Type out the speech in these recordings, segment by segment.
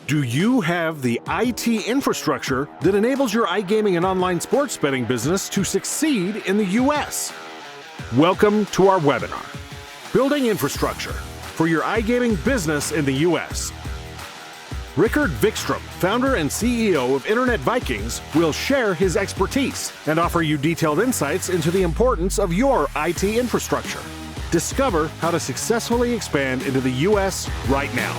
Do you have the IT infrastructure that enables your iGaming and online sports betting business to succeed in the US? Welcome to our webinar, Building Infrastructure for Your iGaming Business in the US. Rickard Vikström, founder and CEO of Internet Vikings, will share his expertise and offer you detailed insights into the importance of your IT infrastructure. Discover how to successfully expand into the US right now.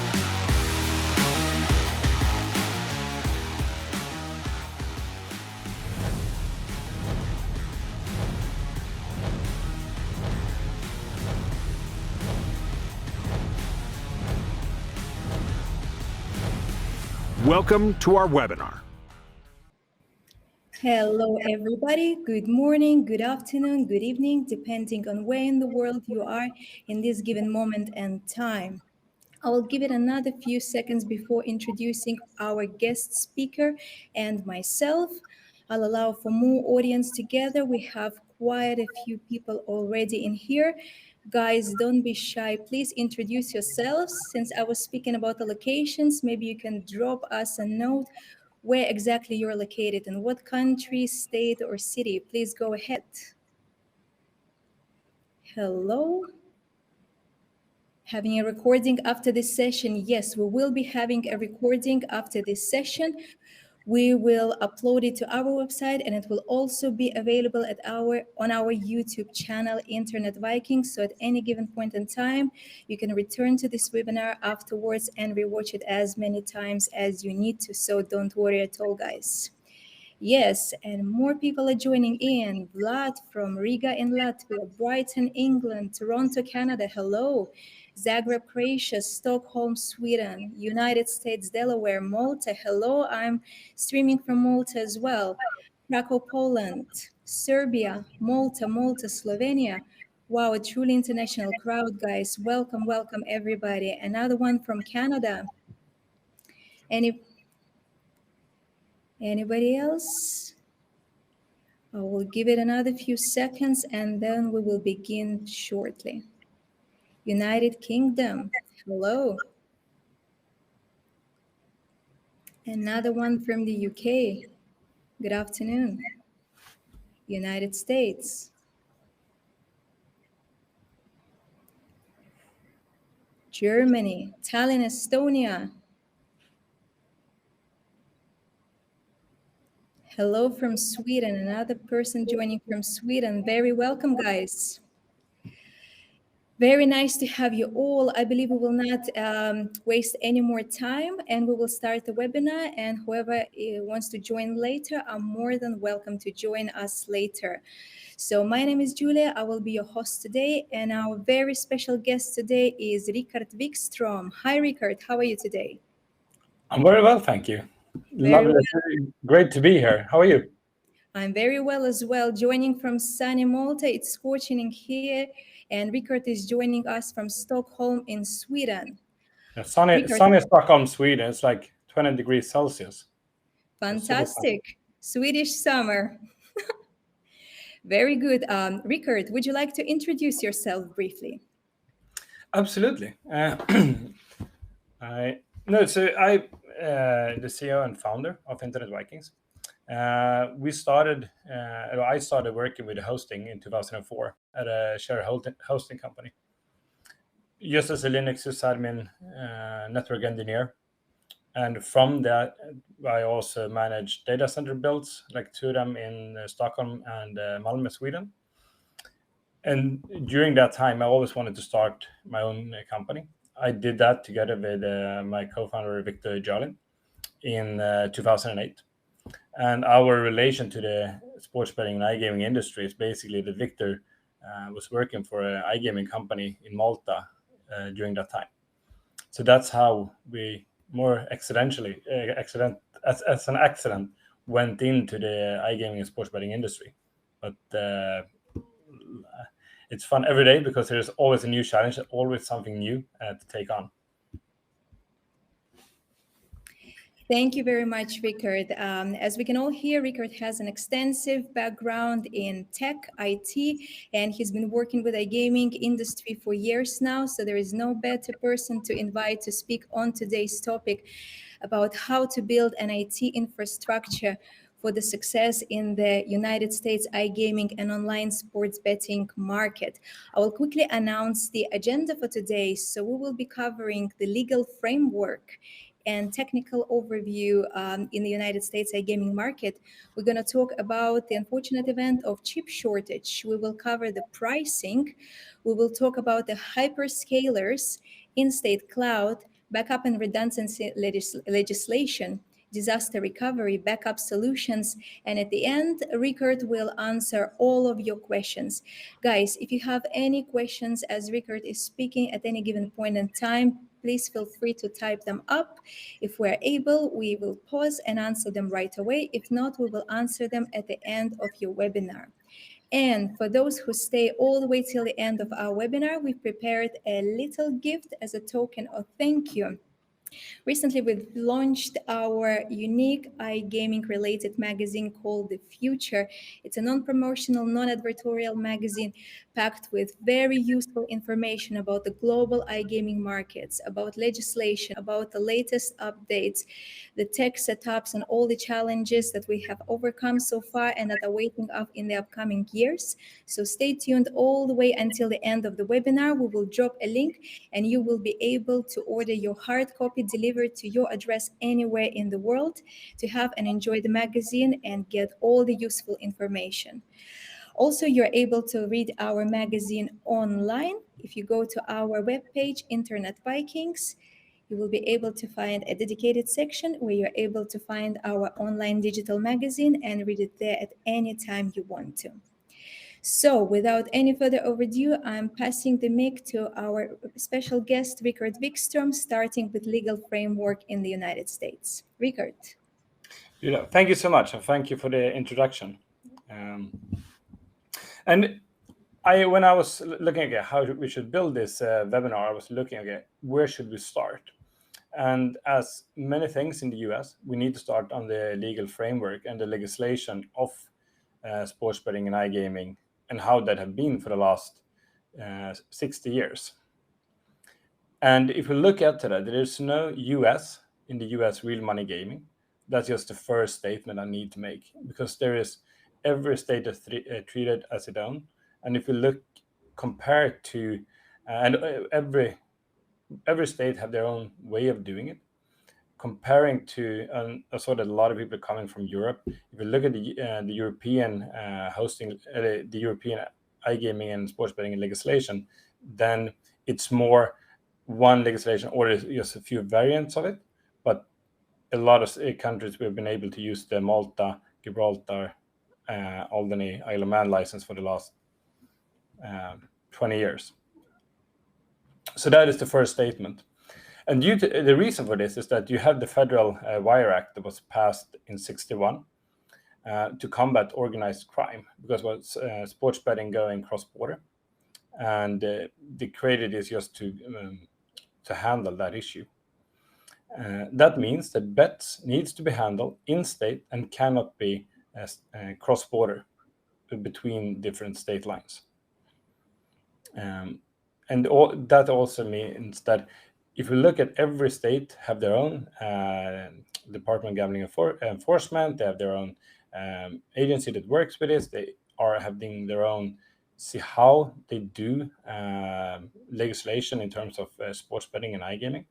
Welcome to our webinar. Hello, everybody. Good morning, good afternoon, good evening, depending on where in the world you are in this given moment and time. I will give it another few seconds before introducing our guest speaker and myself. I'll allow for more audience together. We have quite a few people already in here. Guys, don't be shy. Please introduce yourselves. Since I was speaking about the locations, maybe you can drop us a note where exactly you're located, in what country, state, or city. Please go ahead. Hello. Having a recording after this session? Yes, we will be having a recording after this session. We will upload it to our website, and it will also be available on our YouTube channel, Internet Vikings. So at any given point in time, you can return to this webinar afterwards and rewatch it as many times as you need to. So don't worry at all, guys. Yes, and more people are joining in. Vlad from Riga in Latvia, Brighton, England, Toronto, Canada. Hello. Zagreb, Croatia, Stockholm, Sweden, United States, Delaware, Malta. Hello, I'm streaming from Malta as well. Krakow, Poland, Serbia, Malta, Slovenia. Wow, a truly international crowd, guys. Welcome, welcome, everybody. Another one from Canada. Anybody else? I will give it another few seconds and then we will begin shortly. United Kingdom, hello. Another one from the UK, good afternoon. United States. Germany, Tallinn, Estonia. Hello from Sweden, another person joining from Sweden. Very welcome, guys. Very nice to have you all. I believe we will not waste any more time and we will start the webinar, and whoever wants to join later are more than welcome to join us later. So my name is Julia. I will be your host today, and our very special guest today is Rickard Vikström. Hi, Rickard. How are you today? I'm very well, thank you. Lovely. Well. Great to be here. How are you? I'm very well as well. Joining from sunny Malta. It's scorching here. And Rickard is joining us from Stockholm in Sweden. Yeah, sunny Stockholm, Sweden. It's like 20 degrees Celsius. Fantastic. Swedish summer. Very good. Rickard, would you like to introduce yourself briefly? Absolutely. I'm the CEO and founder of Internet Vikings. I started working with hosting in 2004 at a shared hosting company. Just as a Linux sysadmin, network engineer. And from that, I also managed data center builds, like two of them in Stockholm and Malmö, Sweden. And during that time, I always wanted to start my own company. I did that together with my co-founder, Victor Jalin, in 2008. And our relation to the sports betting and iGaming industry is basically that Victor was working for an iGaming company in Malta during that time. So that's how we more as an accident, went into the iGaming and sports betting industry. But it's fun every day because there's always a new challenge, always something new to take on. Thank you very much, Rickard. As we can all hear, Rickard has an extensive background in tech, IT, and he's been working with the gaming industry for years now. So there is no better person to invite to speak on today's topic about how to build an IT infrastructure for the success in the United States iGaming and online sports betting market. I will quickly announce the agenda for today. So we will be covering the legal framework and technical overview in the United States iGaming market. We're going to talk about the unfortunate event of chip shortage. We will cover the pricing. We will talk about the hyperscalers, in-state cloud, backup and redundancy legislation, disaster recovery, backup solutions, and at the end, Rickard will answer all of your questions. Guys, if you have any questions as Rickard is speaking at any given point in time, please feel free to type them up. If we're able, we will pause and answer them right away. If not, we will answer them at the end of your webinar. And for those who stay all the way till the end of our webinar, we've prepared a little gift as a token of thank you. Recently, we've launched our unique iGaming related magazine called The Future. It's a non-promotional, non-advertorial magazine packed with very useful information about the global iGaming markets, about legislation, about the latest updates, the tech setups, and all the challenges that we have overcome so far and that are waiting up in the upcoming years. So stay tuned all the way until the end of the webinar. We will drop a link and you will be able to order your hard copy delivered to your address anywhere in the world to have and enjoy the magazine and get all the useful information. Also, you're able to read our magazine online. If you go to our webpage, Internet Vikings, you will be able to find a dedicated section where you're able to find our online digital magazine and read it there at any time you want to. So without any further overdue, I'm passing the mic to our special guest, Rickard Vikström, starting with legal framework in the United States. Rickard. Thank you so much, and thank you for the introduction. And when I was looking at how we should build this webinar, I was looking at where should we start. And as many things in the US, we need to start on the legal framework and the legislation of sports betting and iGaming and how that have been for the last 60 years. And if we look at that, there is no US in the US real money gaming. That's just the first statement I need to make, because there is every state is treated as its own. And if we look compared to, and every state have their own way of doing it, comparing to, I saw that a lot of people are coming from Europe. If you look at the European hosting, the European iGaming and sports betting legislation, then it's more one legislation or just a few variants of it. But a lot of countries we've been able to use the Malta, Gibraltar, Albany, Isle of Man license for the last 20 years. So that is the first statement. And the reason for this is that you have the Federal Wire Act that was passed in 1961 to combat organized crime, because it was sports betting going cross-border. And they created this just to handle that issue. That means that bets needs to be handled in-state and cannot be cross-border between different state lines. And that also means that if we look at every state have their own Department of Gambling Enforcement, they have their own agency that works with this, they are having their own, see how they do legislation in terms of sports betting and iGaming.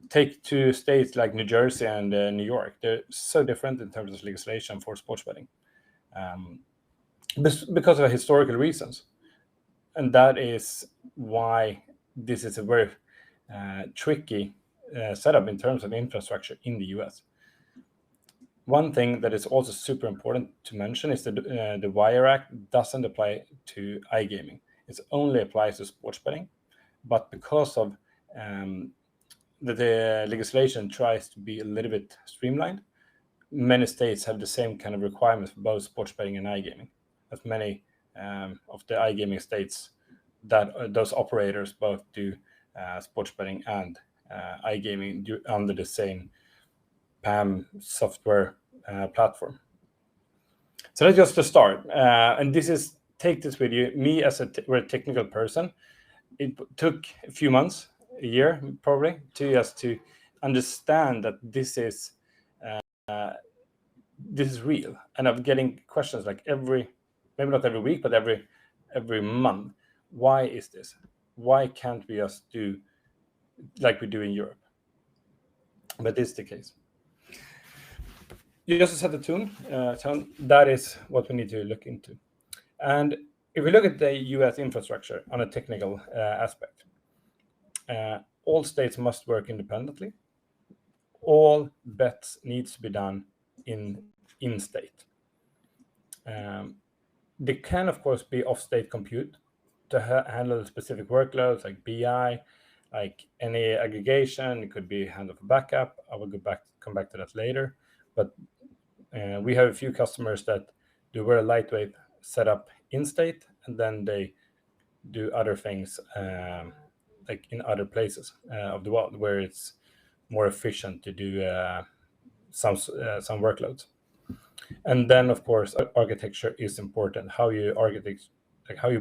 Take two states like New Jersey and New York. They're so different in terms of legislation for sports betting because of historical reasons. And that is why this is a very tricky setup in terms of infrastructure in the US. One thing that is also super important to mention is that the Wire Act doesn't apply to iGaming. It only applies to sports betting. But because of the legislation tries to be a little bit streamlined, many states have the same kind of requirements for both sports betting and iGaming. As many of the iGaming states, that those operators both do sports betting and iGaming under the same PAM software platform. So that's just the start. And take this with you. Me as a very technical person, it took a few months, a year probably, to understand that this is real. And I'm getting questions like maybe not every week, but every month. Why is this? Why can't we just do like we do in Europe? But this is the case. You just set the tone. That is what we need to look into. And if we look at the US infrastructure on a technical aspect, all states must work independently. All bets needs to be done in state. There can, of course, be off-state compute to handle specific workloads like BI, like any aggregation. It could be handled for backup. I will come back to that later. But we have a few customers that do very lightweight setup in state, and then they do other things like in other places of the world where it's more efficient to do some workloads. And then, of course, architecture is important. How you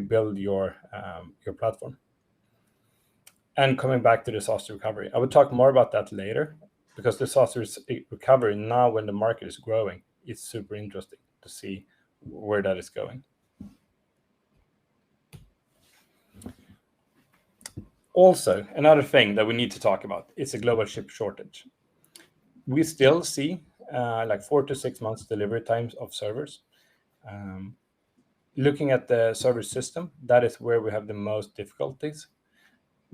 build your platform. And coming back to disaster recovery, I will talk more about that later, because disaster recovery now, when the market is growing, it's super interesting to see where that is going. Also, another thing that we need to talk about is a global chip shortage. We still see like 4 to 6 months delivery times of servers. Looking at the server system, that is where we have the most difficulties.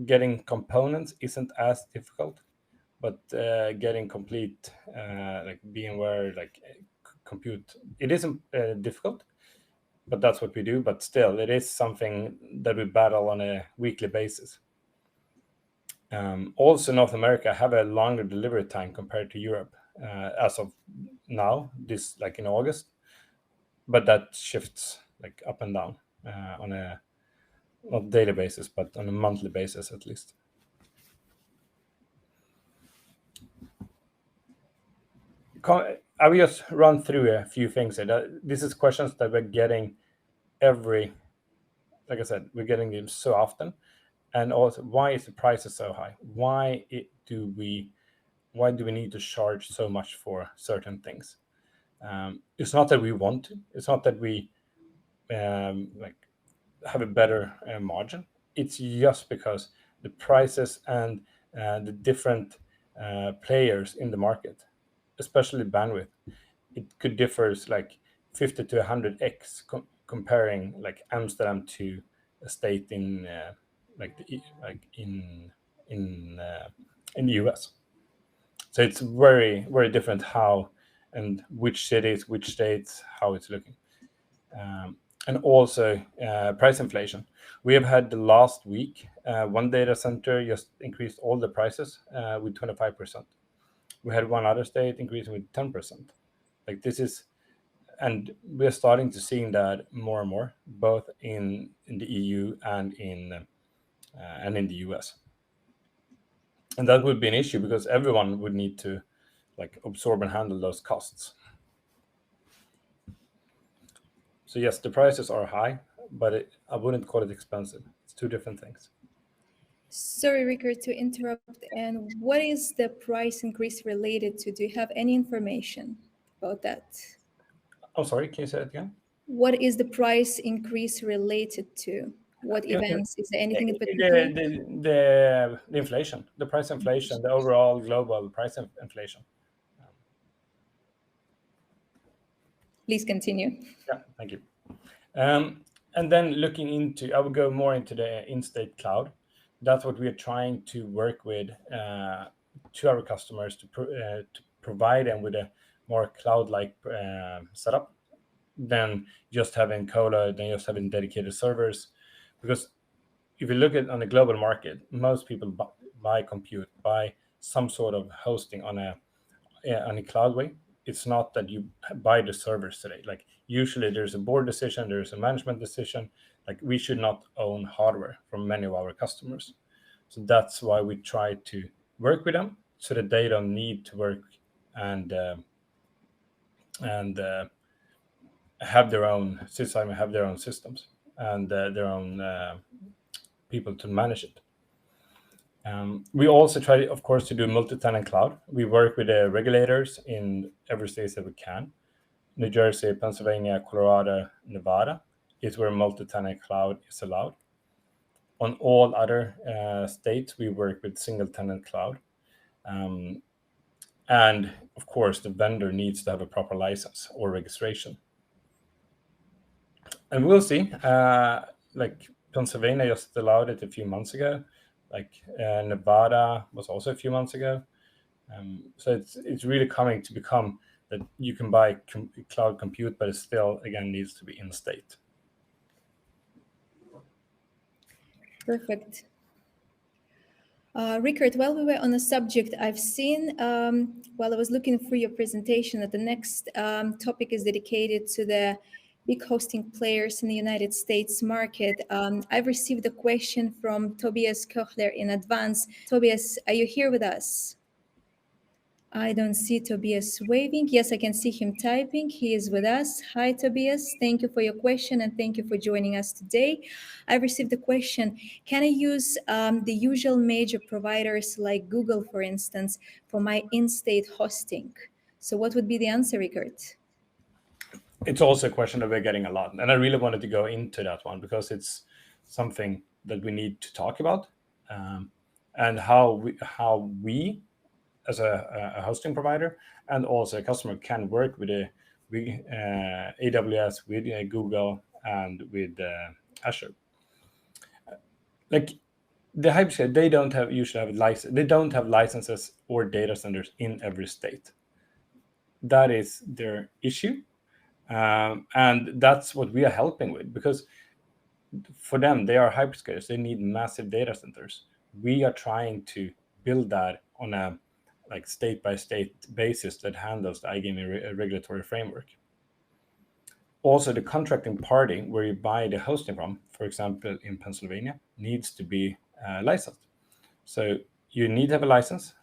Getting components isn't as difficult, but getting complete like VMware, like compute, it isn't difficult, but that's what we do. But still, it is something that we battle on a weekly basis. Also, North America have a longer delivery time compared to Europe as of now, this like in August, but that shifts like up and down on a not daily basis, but on a monthly basis at least. I will just run through a few things here. This is questions that we're getting like I said, we're getting them so often. And also, why is the prices so high? Why do we need to charge so much for certain things? It's not that we want to. It's not that we like have a better margin. It's just because the prices and the different players in the market, especially bandwidth, it could differ like 50 to 100x comparing like Amsterdam to a state in in the US. So it's very, very different how and which cities, which states, how it's looking. And also price inflation. We have had the last week, one data center just increased all the prices with 25%. We had one other state increasing with 10%. Like this is, and we're starting to see that more and more, both in the EU and in the US. And that would be an issue because everyone would need to like absorb and handle those costs. So yes, the prices are high, but I wouldn't call it expensive. It's two different things. Sorry, Rickard, to interrupt. And what is the price increase related to? Do you have any information about that? Oh, sorry, can you say it again? What is the price increase related to? What events? Is there anything in particular? The inflation, the price inflation, the overall global price inflation. Please continue. Yeah, thank you. And then looking into, I will go more into the in-state cloud. That's what we are trying to work with to our customers to provide them with a more cloud-like setup than just having colo, than just having dedicated servers. Because if you look at on the global market, most people buy some sort of hosting on a cloud way. It's not that you buy the servers today. Like usually there's a board decision, there's a management decision. Like we should not own hardware from many of our customers. So that's why we try to work with them so that they don't need to work and have their own system, have their own systems, and their own people to manage it. We also try, of course, to do multi-tenant cloud. We work with the regulators in every state that we can. New Jersey, Pennsylvania, Colorado, Nevada is where multi-tenant cloud is allowed. On all other states, we work with single-tenant cloud. And of course, the vendor needs to have a proper license or registration. And we'll see. Like Pennsylvania just allowed it a few months ago. Like Nevada was also a few months ago. So it's really coming to become that you can buy cloud compute, but it still, again, needs to be in-state. Perfect. Rickard, while we were on the subject, I've seen, while I was looking through your presentation, that the next topic is dedicated to the big hosting players in the United States market. I've received a question from Tobias Kochler in advance. Tobias, are you here with us? I don't see Tobias waving. Yes, I can see him typing. He is with us. Hi, Tobias. Thank you for your question and thank you for joining us today. I received a question. Can I use the usual major providers like Google, for instance, for my in-state hosting? So what would be the answer, Rickard? It's also a question that we're getting a lot. And I really wanted to go into that one because it's something that we need to talk about, and how we as a hosting provider and also a customer can work with AWS, with Google, and with Azure. Like the hyperscale, they don't usually have license. They don't have licenses or data centers in every state. That is their issue, and that's what we are helping with, because for them, they are hyperscalers. They need massive data centers. We are trying to build that on a state-by-state basis that handles the iGaming regulatory framework. Also, the contracting party where you buy the hosting from, for example, in Pennsylvania, needs to be licensed. So you need to have a license.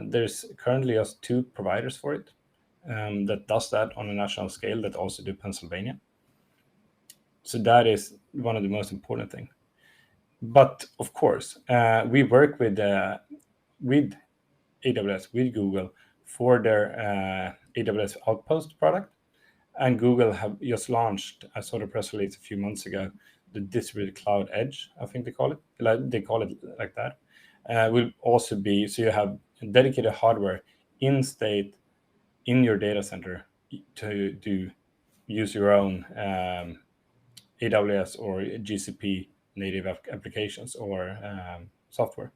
There's currently just 2 providers for it that does that on a national scale that also do Pennsylvania. So that is one of the most important things. But of course, we work with AWS, with Google, for their AWS Outpost product. And Google have just launched, I saw the press release a few months ago, the Distributed Cloud Edge, I think they call it. They call it like that. Will also be, so you have dedicated hardware in state in your data center to use your own AWS or GCP native applications or software.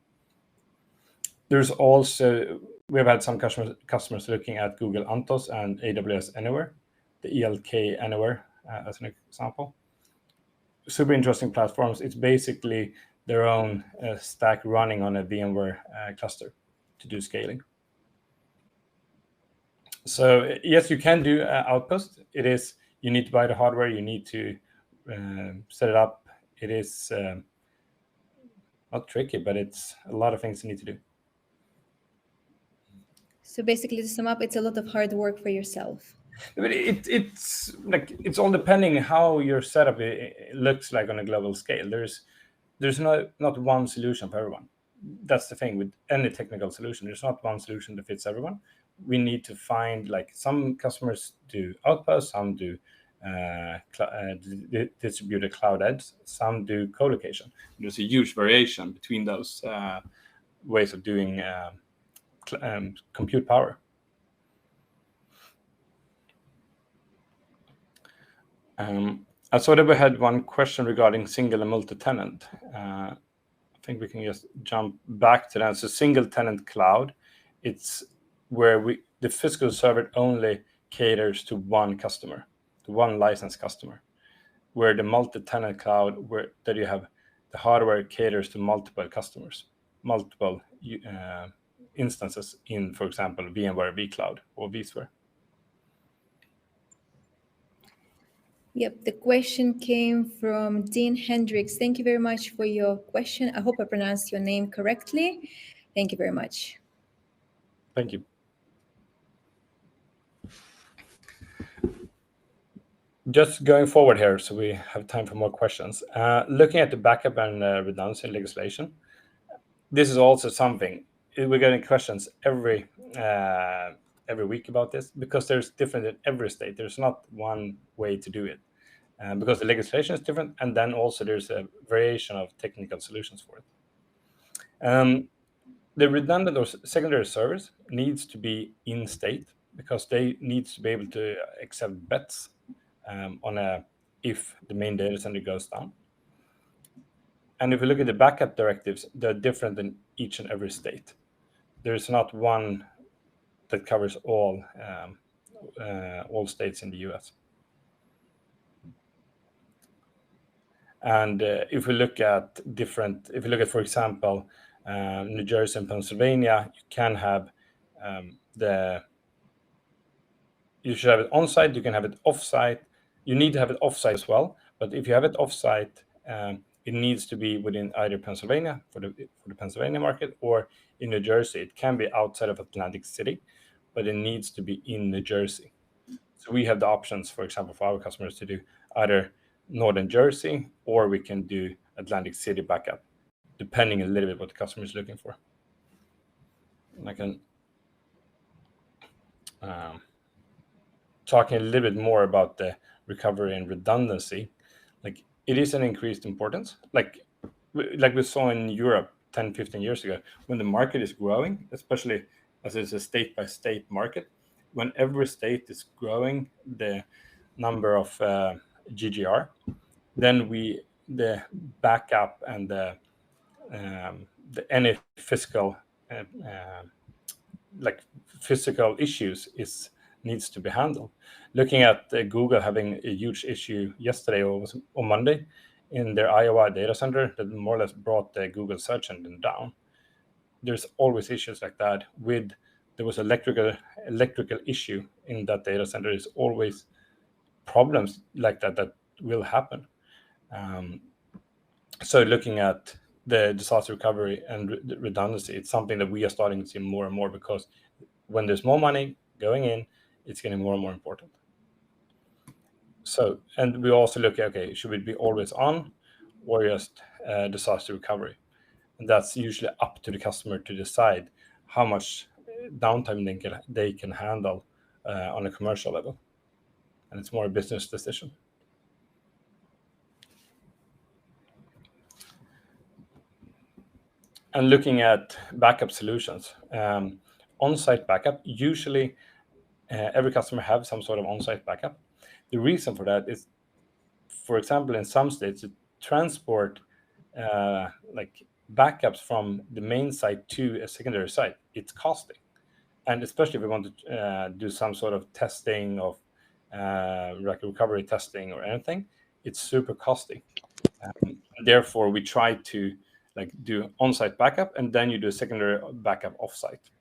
There's also, we have had some customers looking at Google Anthos and AWS Anywhere, the ELK Anywhere as an example. Super interesting platforms. It's basically their own stack running on a VMware cluster to do scaling. So yes, you can do Outpost. It is, you need to buy the hardware, you need to set it up. It is not tricky, but it's a lot of things you need to do. So basically, to sum up, it's a lot of hard work for yourself. But it's all depending how your setup looks like on a global scale. There's not one solution for everyone. That's the thing with any technical solution. There's not one solution that fits everyone. We need to find, like, some customers do Outpost, some do distributed cloud edge, some do co-location. There's a huge variation between those ways of doing compute power. I saw that we had one question regarding single and multi-tenant. I think we can just jump back to that. So single tenant cloud, it's where the physical server only caters to one customer, to one licensed customer, where the multi-tenant cloud, that you have the hardware caters to multiple customers, multiple instances in, for example, VMware vCloud or vSphere. Yep, the question came from Dean Hendricks. Thank you very much for your question. I hope I pronounced your name correctly. Thank you very much. Thank you. Just going forward here, so we have time for more questions. Looking at the backup and redundancy legislation, this is also something we're getting questions every week about this, because there's different in every state. There's not one way to do it, because the legislation is different, and then also there's a variation of technical solutions for it. The redundant or secondary servers needs to be in state, because they need to be able to accept bets if the main data center goes down. And if we look at the backup directives, they're different in each and every state. There's not one that covers all states in the US. And if we look at, for example, New Jersey and Pennsylvania, you can have you should have it on-site, you can have it off-site. You need to have it off-site as well, but if you have it off-site, it needs to be within either Pennsylvania for the Pennsylvania market, or in New Jersey. It can be outside of Atlantic City, but it needs to be in New Jersey. So we have the options, for example, for our customers to do either Northern Jersey, or we can do Atlantic City backup, depending a little bit what the customer is looking for. And I can talking a little bit more about the recovery and redundancy. Like, it is an increased importance. Like we saw in Europe 10, 15 years ago, when the market is growing, especially as it's a state-by-state market, when every state is growing the number of GGR, then the backup and any physical issues needs to be handled. Looking at Google having a huge issue yesterday, or was on Monday, in their Iowa data center that more or less brought the Google search engine down. There's always issues like that. There was electrical issue in that data center. There's always problems like that will happen. So looking at the disaster recovery and redundancy, it's something that we are starting to see more and more, because when there's more money going in, it's getting more and more important. So, and we also look at, okay, should it be always on or just disaster recovery? And that's usually up to the customer to decide how much downtime they can handle on a commercial level. And it's more a business decision. And looking at backup solutions, on-site backup, usually every customer has some sort of on-site backup. The reason for that is, for example, in some states, to transport backups from the main site to a secondary site, it's costly. And especially if we want to do some sort of testing of recovery testing or anything, it's super costly. Therefore, we try to do on-site backup, and then you do a secondary backup off-site.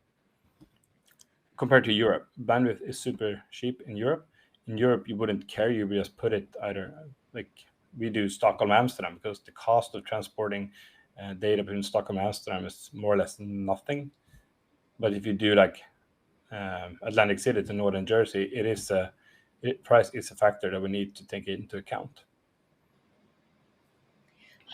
Compared to Europe, bandwidth is super cheap in Europe. In Europe, you wouldn't care. You would just put it either, like we do Stockholm, Amsterdam, because the cost of transporting data between Stockholm and Amsterdam is more or less nothing. But if you do Atlantic City to Northern Jersey, price is a factor that we need to take into account.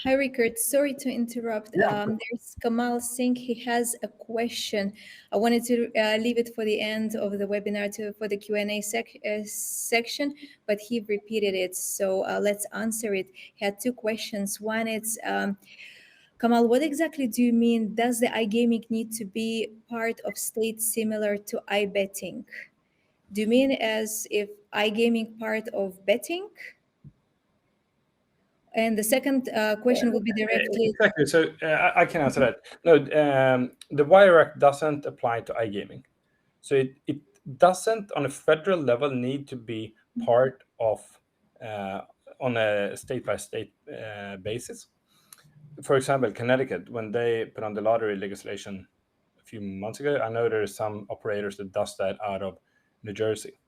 Hi, Rickard. Sorry to interrupt. Yeah. There's Kamal Singh. He has a question. I wanted to leave it for the end of the webinar for the Q&A section, but he repeated it. So let's answer it. He had two questions. One is, Kamal, what exactly do you mean? Does the iGaming need to be part of states similar to iBetting? Do you mean as if iGaming part of betting? And the second question will be directly... Exactly. So I can answer that. No, the Wire Act doesn't apply to iGaming. So it doesn't, on a federal level, need to be part of on a state-by-state basis. For example, Connecticut, when they put on the lottery legislation a few months ago, I know there are some operators that does that out of New Jersey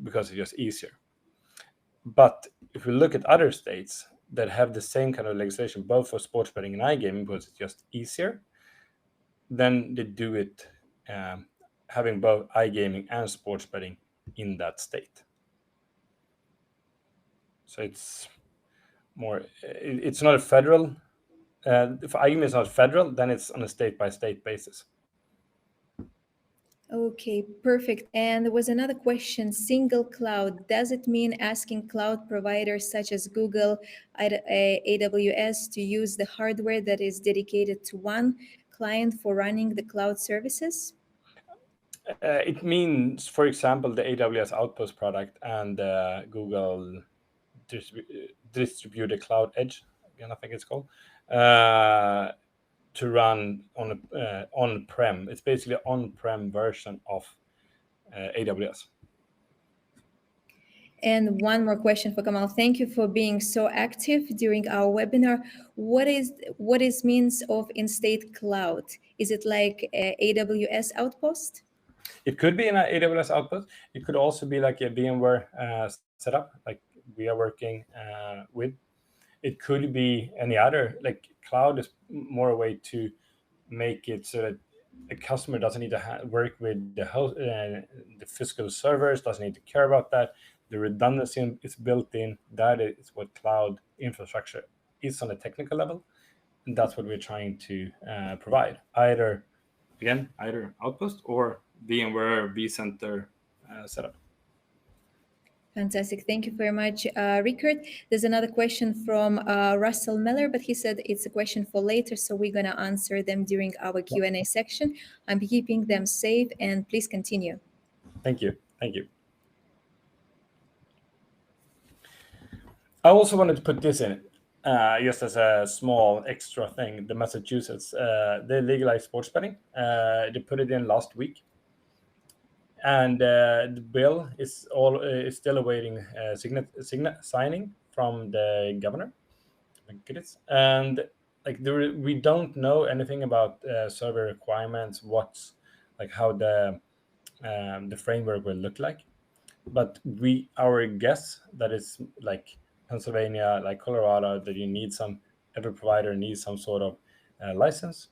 because it's just easier. But if we look at other states that have the same kind of legislation, both for sports betting and iGaming, because it's just easier, then they do it having both iGaming and sports betting in that state. So it's more. It's not a federal. If iGaming is not federal, then it's on a state-by-state basis. Okay, perfect. And there was another question, single cloud. Does it mean asking cloud providers such as Google, AWS to use the hardware that is dedicated to one client for running the cloud services? It means, for example, the AWS Outpost product and Google Distributed Cloud Edge, again, I think it's called, to run on a on-prem. It's basically an on-prem version of AWS. And one more question for Kamal. Thank you for being so active during our webinar. What is means of in-state cloud? Is it like AWS Outpost? It could be an AWS Outpost. It could also be like a VMware setup, like we are working with. It could be any other. Like cloud is more a way to make it so that a customer doesn't need to work with the physical servers, doesn't need to care about that. The redundancy is built in. That is what cloud infrastructure is on a technical level, and that's what we're trying to provide. Either Outpost or VMware vCenter setup. Fantastic. Thank you very much, Rickard. There's another question from Russell Miller, but he said it's a question for later, so we're going to answer them during our Q&A section. I'm keeping them safe, and please continue. Thank you. I also wanted to put this in, just as a small extra thing. The Massachusetts, they legalized sports betting. They put it in last week. And the bill is still awaiting signing from the governor. And like we don't know anything about server requirements, how the framework will look like. But our guess that it's like Pennsylvania, like Colorado, that every provider needs some sort of license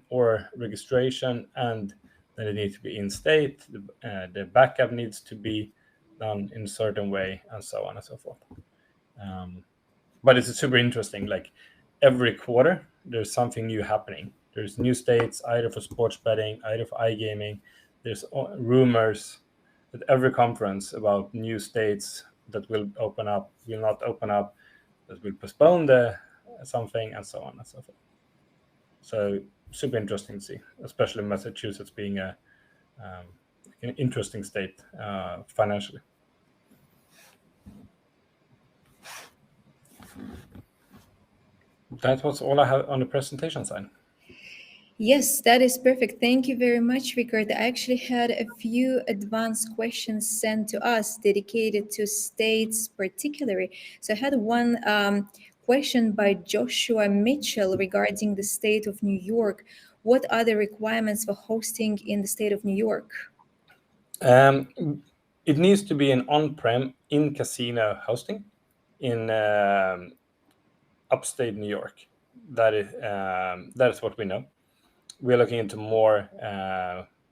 or registration, and then it needs to be in state. The backup needs to be done in a certain way, and so on and so forth. But it's super interesting. Like every quarter, there's something new happening. There's new states, either for sports betting, either for iGaming. There's rumors at every conference about new states that will open up, will not open up, that will postpone something, and so on and so forth. So super interesting to see, especially Massachusetts being an interesting state financially. That was all I have on the presentation side. Yes, that is perfect. Thank you very much, Rickard. I actually had a few advanced questions sent to us dedicated to states particularly. So I had one question by Joshua Mitchell regarding the state of New York. What are the requirements for hosting in the state of New York? It needs to be an on-prem in-casino hosting in upstate New York. That is what we know. We're looking into more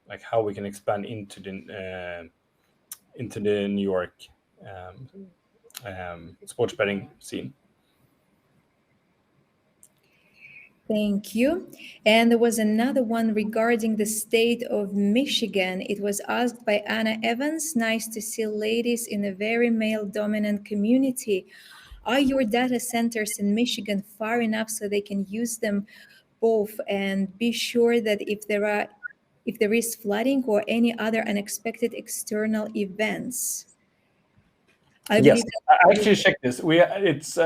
like how we can expand into the New York sports betting scene. Thank you. And there was another one regarding the state of Michigan. It was asked by Anna Evans. Nice to see ladies in a very male-dominant community. Are your data centers in Michigan far enough so they can use them both, and be sure that if there is flooding or any other unexpected external events? Yes, I actually checked this. It's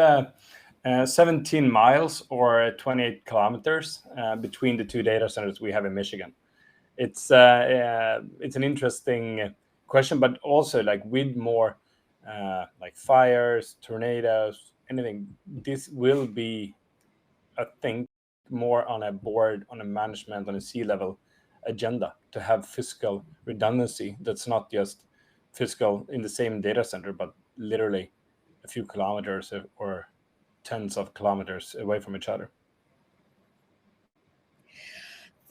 17 miles or 28 kilometers between the two data centers we have in Michigan. It's an interesting question, but also like with more like fires, tornadoes, anything, this will be, I think, more on a board, on a management, on a C-level agenda to have physical redundancy that's not just physical in the same data center, but literally a few kilometers or tens of kilometers away from each other.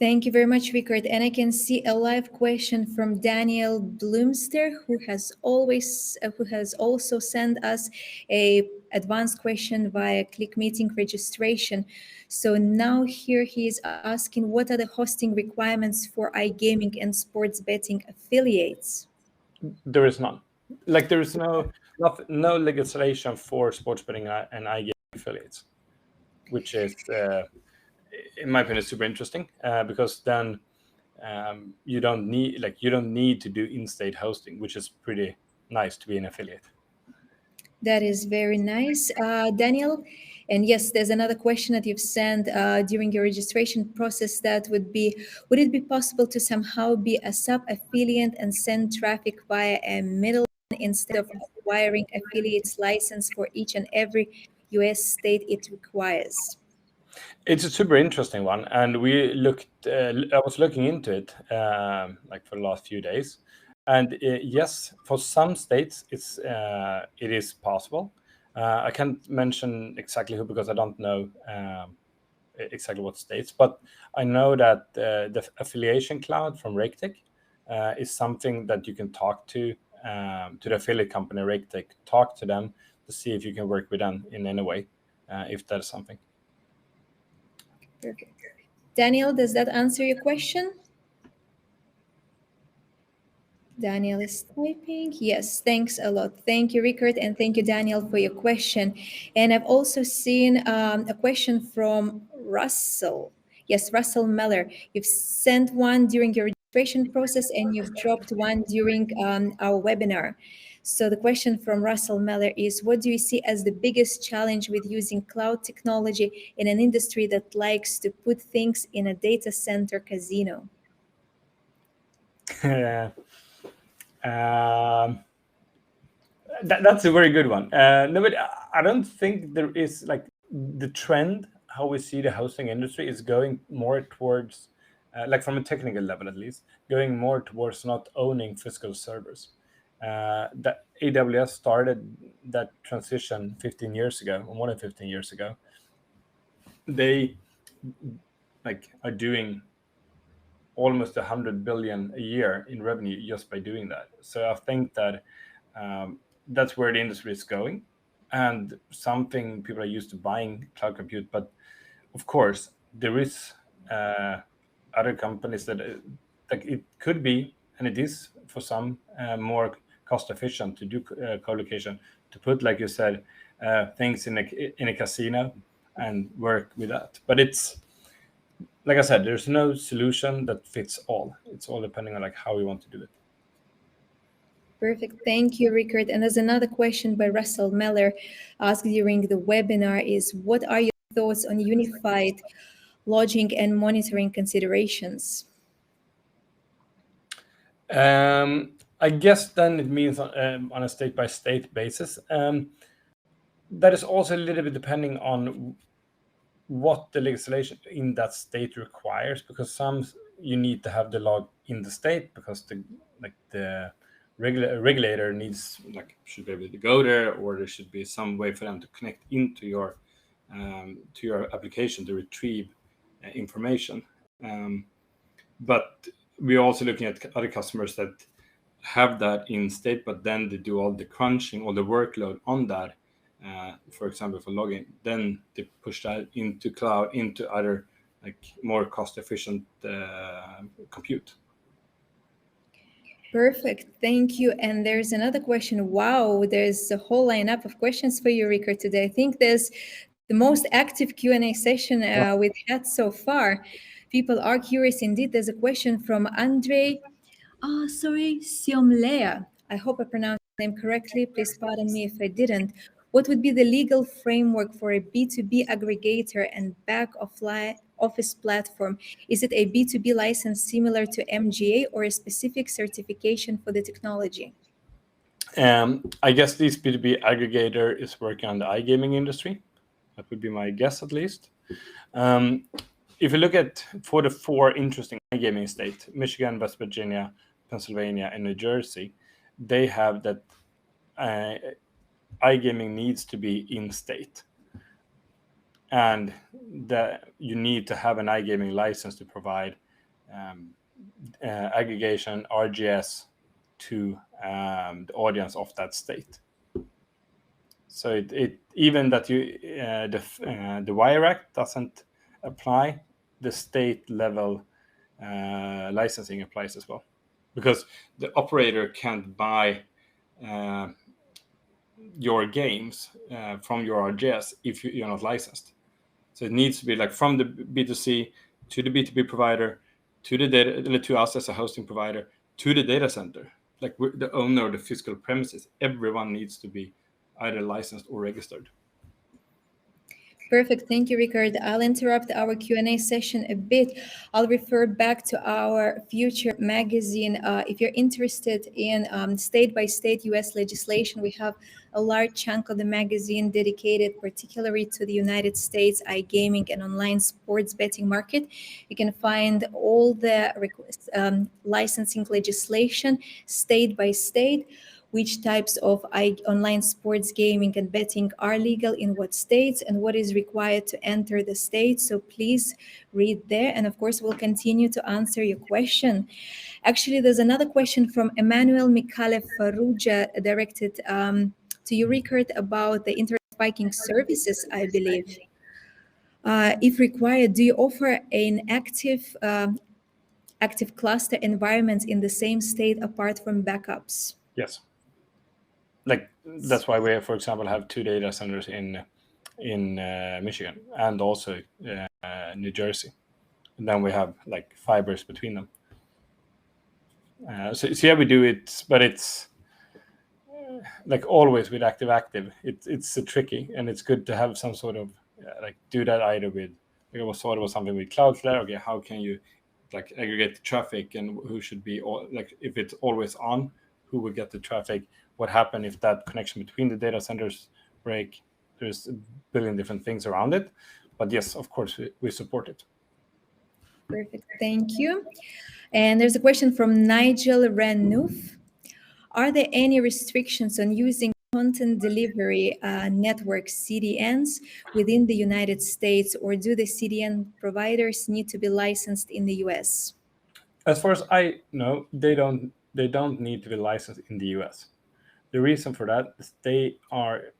Thank you very much, Rickard. And I can see a live question from Daniel Bloomster, who has also sent us a advanced question via Click Meeting registration. So now here he is asking, what are the hosting requirements for iGaming and sports betting affiliates? There is none. Like there is no legislation for sports betting and iGaming affiliates, which is, in my opinion, super interesting because then you don't need to do in-state hosting, which is pretty nice to be an affiliate. That is very nice, Daniel. And yes, there's another question that you've sent during your registration process. That would it be possible to somehow be a sub-affiliate and send traffic via a middleman instead of acquiring affiliates license for each and every US state it requires? It's a super interesting one, and I was looking into it like for the last few days, and yes, for some states it is possible. I can't mention exactly who because I don't know exactly what states, but I know that the affiliation cloud from RakeTech is something that you can talk to the affiliate company RakeTech, talk to them to see if you can work with them in any way, if that is something. Perfect. Daniel, does that answer your question? Daniel is typing. Yes, thanks a lot. Thank you, Rickard, and thank you, Daniel, for your question. And I've also seen a question from Russell. Yes, Russell Meller. You've sent one during your registration process and you've dropped one during our webinar. So the question from Russell Meller is, what do you see as the biggest challenge with using cloud technology in an industry that likes to put things in a data center casino? That's a very good one. No, but I don't think there is like the trend. How we see the hosting industry is going more towards, like from a technical level at least, going more towards not owning physical servers. That AWS started that transition 15 years ago, or more than 15 years ago. They are doing almost 100 billion a year in revenue just by doing that. So I think that that's where the industry is going, and something people are used to buying cloud compute. But of course, there is other companies that like it could be, and it is for some more cost efficient to do co-location, to put, like you said, things in a casino and work with that. But it's like I said, there's no solution that fits all. It's all depending on like how you want to do it. Perfect. Thank you, Rickard. And there's another question by Russell Meller asked during the webinar is, what are your thoughts on unified logging and monitoring considerations? I guess then it means on a state-by-state basis. That is also a little bit depending on what the legislation in that state requires, because some you need to have the log in the state because the regulator should be able to go there, or there should be some way for them to connect into your application to retrieve information. But we're also looking at other customers that have that in state, but then they do all the crunching, all the workload on that. For example, for logging, then they push that into cloud, into other more cost-efficient compute. Perfect. Thank you. And there's another question. Wow, there's a whole lineup of questions for you, Rickard, today. I think there's the most active Q&A session we've had so far. People are curious indeed. There's a question from Andre Siomlea. I hope I pronounced his name correctly. Please pardon me if I didn't. What would be the legal framework for a B2B aggregator and back office platform? Is it a B2B license similar to MGA or a specific certification for the technology? I guess this B2B aggregator is working on the iGaming industry. That would be my guess, at least. If you look at for the 4 interesting iGaming states, Michigan, West Virginia, Pennsylvania, and New Jersey, they have that iGaming needs to be in state, and that you need to have an iGaming license to provide aggregation RGS to the audience of that state. So it even that the Wire Act doesn't apply, the state level licensing applies as well, because the operator can't buy your games from your RGS if you're not licensed. So it needs to be like from the B2C to the B2B provider, to the data, to us as a hosting provider, to the data center. Like we're the owner of the physical premises, everyone needs to be either licensed or registered. Perfect. Thank you, Rickard. I'll interrupt our Q&A session a bit. I'll refer back to our Future magazine. If you're interested in state-by-state U.S. legislation, we have a large chunk of the magazine dedicated particularly to the United States iGaming and online sports betting market. You can find all the licensing legislation state by state, which types of online sports gaming and betting are legal in what states, and what is required to enter the state. So please read there. And of course, we'll continue to answer your question. Actually, there's another question from Emmanuel Mikhail Faruja directed to you, Rickard, about the Internet Vikings services, I believe. If required, do you offer an active cluster environment in the same state apart from backups? Yes. Like that's why we, for example, have 2 data centers in Michigan and also New Jersey, and then we have like fibers between them. So yeah, we do it, but it's like always with active. It's tricky, and it's good to have some sort of like do that either with. Like I thought it was something with Cloudflare. Okay, how can you like aggregate the traffic, and who should be like if it's always on, who will get the traffic? What happens if that connection between the data centers break? There's a billion different things around it, but yes, of course, we support it. Perfect, thank you. And there's a question from Nigel Renouf. Are there any restrictions on using content delivery network CDNs within the United States, or do the CDN providers need to be licensed in the US? As far as I know, they don't need to be licensed in the US. The reason for that is they are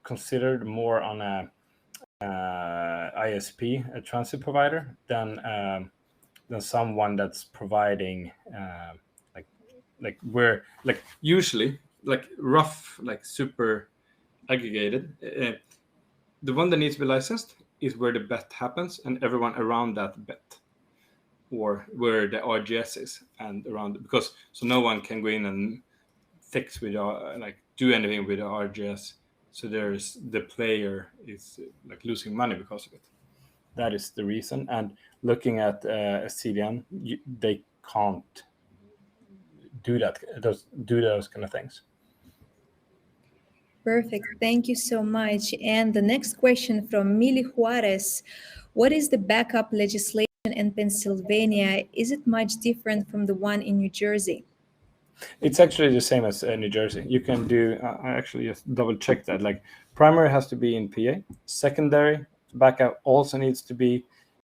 considered more on a ISP, a transit provider, than someone that's providing like where like usually like rough like super aggregated. The one that needs to be licensed is where the bet happens and everyone around that bet, or where the RGS is and around it, because so no one can go in and fix with like do anything with the RGS, so there's the player is like losing money because of it. That is the reason. And looking at a CDN, they can't do those kind of things. Perfect, thank you so much. And the next question from Mili Juarez: what is the backup legislation in Pennsylvania? Is it much different from the one in New Jersey? It's actually the same as New Jersey. You can do, I actually just double check that. Like primary has to be in PA. Secondary backup also needs to be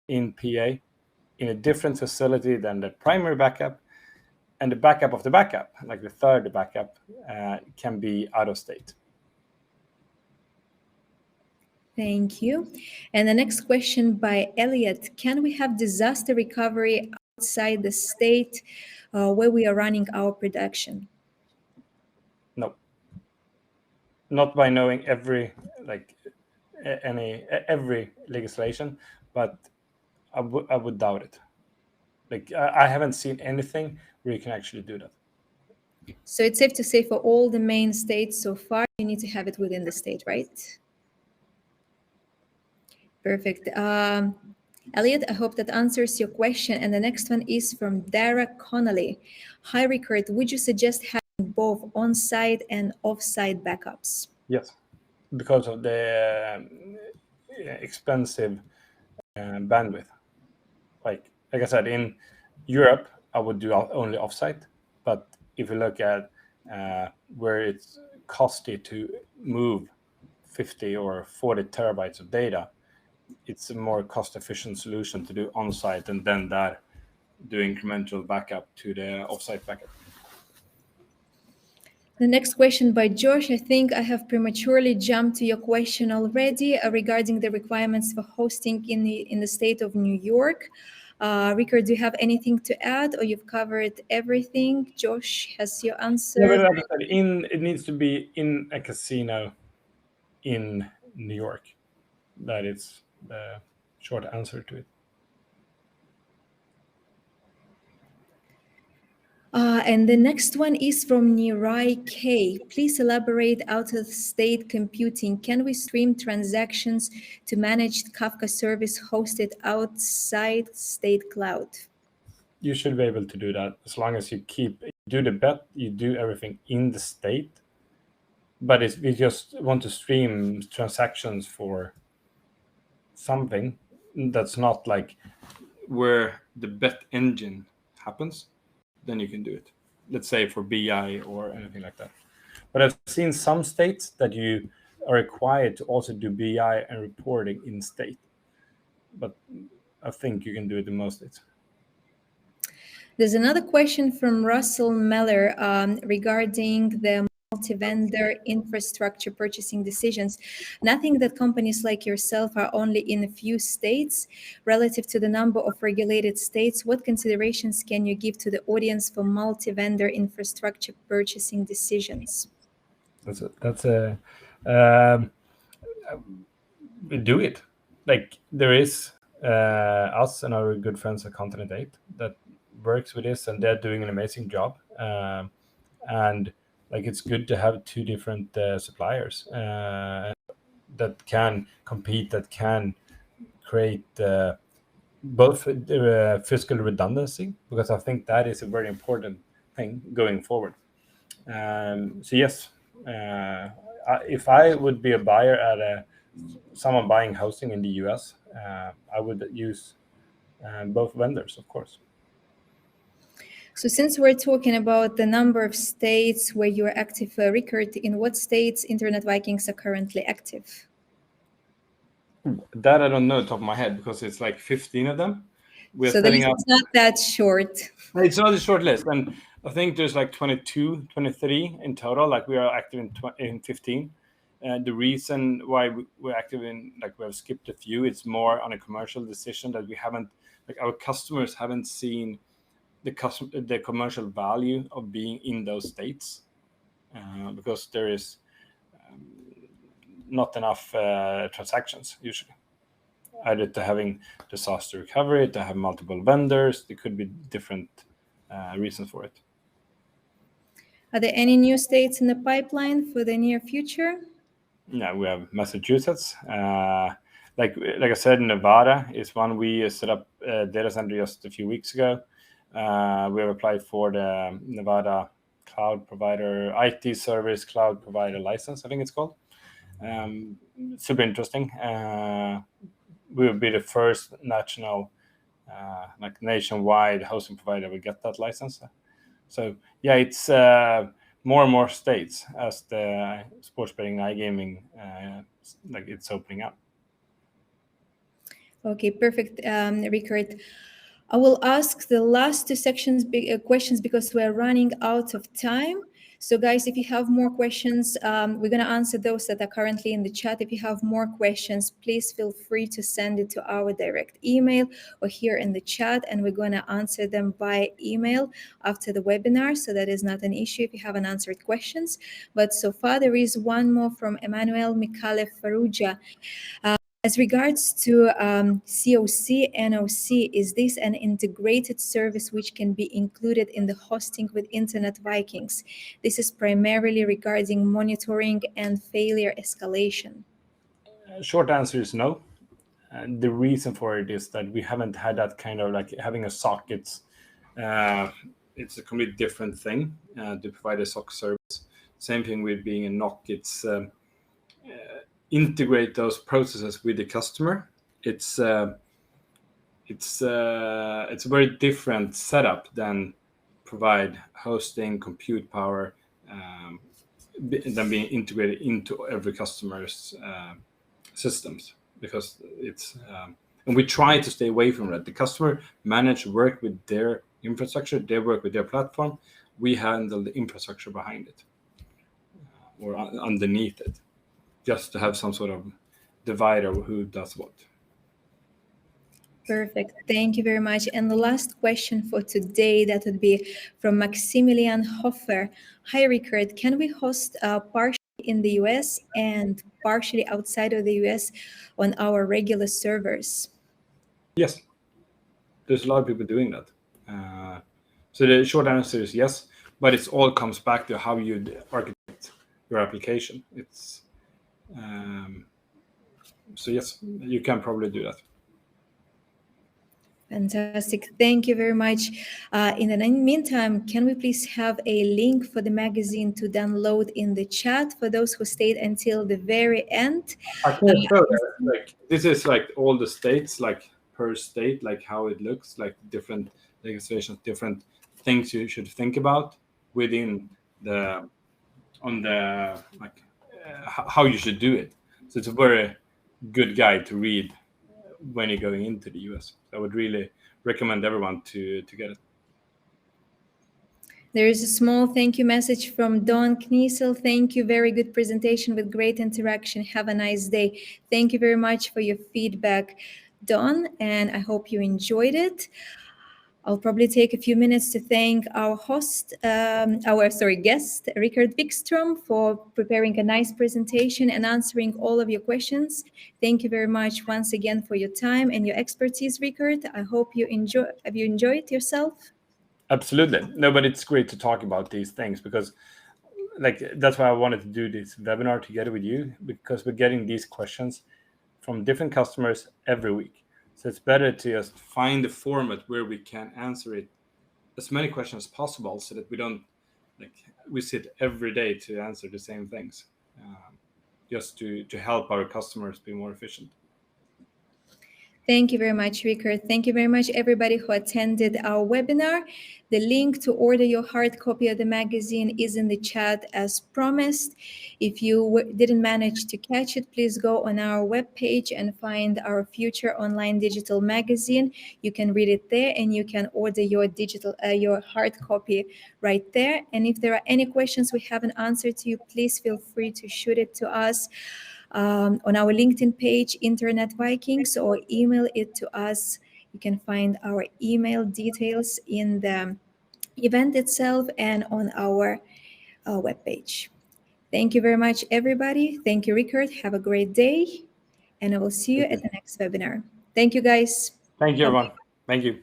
in PA in a different facility than the primary backup. And the backup of the backup, like the third backup, can be out of state. Thank you. And the next question by Elliot: can we have disaster recovery outside the state where we are running our production? No. Not by knowing every legislation, but I would doubt it. Like I haven't seen anything where you can actually do that. So it's safe to say for all the main states so far, you need to have it within the state, right? Perfect. Elliot, I hope that answers your question. And the next one is from Dara Connolly. Hi, Rickard. Would you suggest having both on-site and off-site backups? Yes, because of the expensive bandwidth. Like I said, in Europe, I would do only off-site. But if you look at where it's costly to move 50 or 40 terabytes of data, it's a more cost-efficient solution to do on-site, and then that do incremental backup to the offsite backup. The next question by Josh. I think I have prematurely jumped to your question already regarding the requirements for hosting in the state of New York. Rickard, do you have anything to add, or you've covered everything? Josh has your answer. Yeah, but like I said, it needs to be in a casino in New York. That is the short answer to it. And the next one is from Nirai K. Please elaborate out-of-state computing. Can we stream transactions to managed Kafka service hosted outside state cloud? You should be able to do that as long as you do the bet, you do everything in the state. But if we just want to stream transactions for something that's not like where the bet engine happens, then you can do it. Let's say for BI or anything like that. But I've seen some states that you are required to also do BI and reporting in state. But I think you can do it in most states. There's another question from Russell Meller regarding the multi-vendor infrastructure purchasing decisions. Nothing that companies like yourself are only in a few states. Relative to the number of regulated states, what considerations can you give to the audience for multi-vendor infrastructure purchasing decisions? We do it. Like there is us and our good friends at Continent 8 that works with this, and they're doing an amazing job. And like it's good to have two different suppliers that can compete, that can create both fiscal redundancy, because I think that is a very important thing going forward. So yes, if I would be a buyer at someone buying hosting in the US, I would use both vendors, of course. So since we're talking about the number of states where you're active, Rickard, in what states Internet Vikings are currently active? That I don't know top of my head, because it's like 15 of them. So the list is not that short. It's not a short list. And I think there's like 22, 23 in total. Like we are active in 15. The reason why we're active in, like we have skipped a few, it's more on a commercial decision that we haven't, like our customers haven't seen the commercial value of being in those states, because there is not enough transactions usually. Either to having disaster recovery, to have multiple vendors, there could be different reasons for it. Are there any new states in the pipeline for the near future? Yeah, we have Massachusetts. Like I said, Nevada is one. We set up a data center just a few weeks ago. We have applied for the Nevada cloud provider, IT service cloud provider license, I think it's called. Super interesting. We will be the first national, like nationwide hosting provider will get that license. So yeah, it's more and more states as the sports betting and iGaming, like it's opening up. Okay, perfect, Rickard. I will ask the last two questions because we're running out of time. So guys, if you have more questions, we're going to answer those that are currently in the chat. If you have more questions, please feel free to send it to our direct email or here in the chat, and we're going to answer them by email after the webinar. So that is not an issue if you have unanswered questions. But so far, there is one more from Emmanuel Mikhail Faruja. As regards to COC, NOC, is this an integrated service which can be included in the hosting with Internet Vikings? This is primarily regarding monitoring and failure escalation. Short answer is no. And the reason for it is that we haven't had that kind of like having a SOC. It's a completely different thing to provide a SOC service. Same thing with being a NOC. It's integrate those processes with the customer. It's a very different setup than provide hosting, compute power, than being integrated into every customer's systems, because it's And we try to stay away from that. The customer work with their infrastructure, they work with their platform. We handle the infrastructure behind it or underneath it, just to have some sort of divider who does what. Perfect. Thank you very much. And the last question for today, that would be from Maximilian Hofer. Hi, Rickard. Can we host partially in the US and partially outside of the US on our regular servers? Yes. There's a lot of people doing that. So the short answer is yes, but it all comes back to how you architect your application. It's so yes, you can probably do that. Fantastic. Thank you very much. In the meantime, can we please have a link for the magazine to download in the chat for those who stayed until the very end? I can show that. Like, this is like all the states, like per state, like how it looks, like different legislations, different things you should think about within the how you should do it. So it's a very good guide to read when you're going into the US. I would really recommend everyone to get it. There is a small thank you message from Don Kniesel. Thank you. Very good presentation with great interaction. Have a nice day. Thank you very much for your feedback, Don, and I hope you enjoyed it. I'll probably take a few minutes to thank our host, guest, Rickard Vikström, for preparing a nice presentation and answering all of your questions. Thank you very much once again for your time and your expertise, Rickard. I hope you have you enjoyed yourself? Absolutely. No, but it's great to talk about these things because that's why I wanted to do this webinar together with you, because we're getting these questions from different customers every week. So it's better to just find a format where we can answer it as many questions as possible, so that we don't we sit every day to answer the same things, just to help our customers be more efficient. Thank you very much, Rickard. Thank you very much, everybody who attended our webinar. The link to order your hard copy of the magazine is in the chat as promised. If you didn't manage to catch it, please go on our webpage and find our future online digital magazine. You can read it there, and you can order your your hard copy right there. And if there are any questions we haven't answered to you, please feel free to shoot it to us on our LinkedIn page, Internet Vikings, or email it to us. You can find our email details in the event itself and on our webpage. Thank you very much, everybody. Thank you, Rickard. Have a great day, and I will see you at the next webinar. Thank you, guys. Thank you, everyone. Thank you.